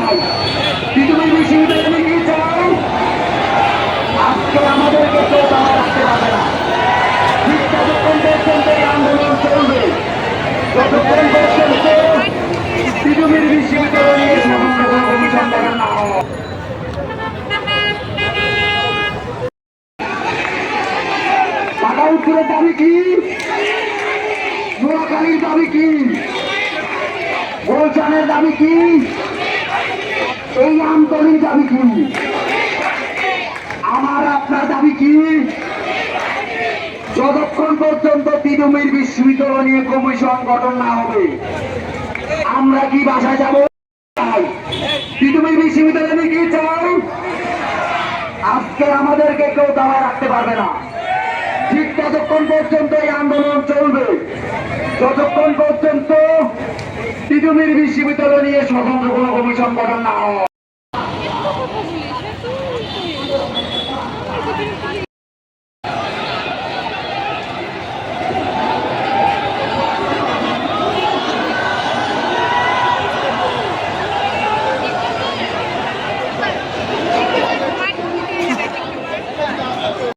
চাই? পৃথিবীর বিশ্ববিদ্যালয় কি চাই? আজকে আমাদেরকে কেউ দাঁড়া রাখতে পারবে না। ঠিক ততক্ষণ পর্যন্ত এই আন্দোলন চলবে, যতক্ষণ পর্যন্ত পৃথিবীর বিশ্ববিদ্যালয় নিয়ে সমস্ত কোনো কমিশন গঠন না হয়। টাকা উত্তরের দাবি কি? নোয়াখালীর দাবি কি? গুলশানের দাবি কি? এই আমতলির দাবি কি? আমার আপনার দাবি কি? যতক্ষণ পর্যন্ত পৃথিবীর বিশ্ববিদ্যালয় নিয়ে কমিশন গঠন না হবে, আমরা কি বাসায় যাব? পৃথিবীর বিশ্ববিদ্যালয় নিয়ে কি চাই? আজকে আমাদেরকে কেউ দাঁড়া রাখতে পারবে না। ঠিক ততক্ষণ পর্যন্ত এই আন্দোলন চলবে, যতক্ষণ পর্যন্ত পৃথিবীর বিশ্ববিদ্যালয় নিয়ে স্বতন্ত্র কোনো কমিশন গঠন না হয়।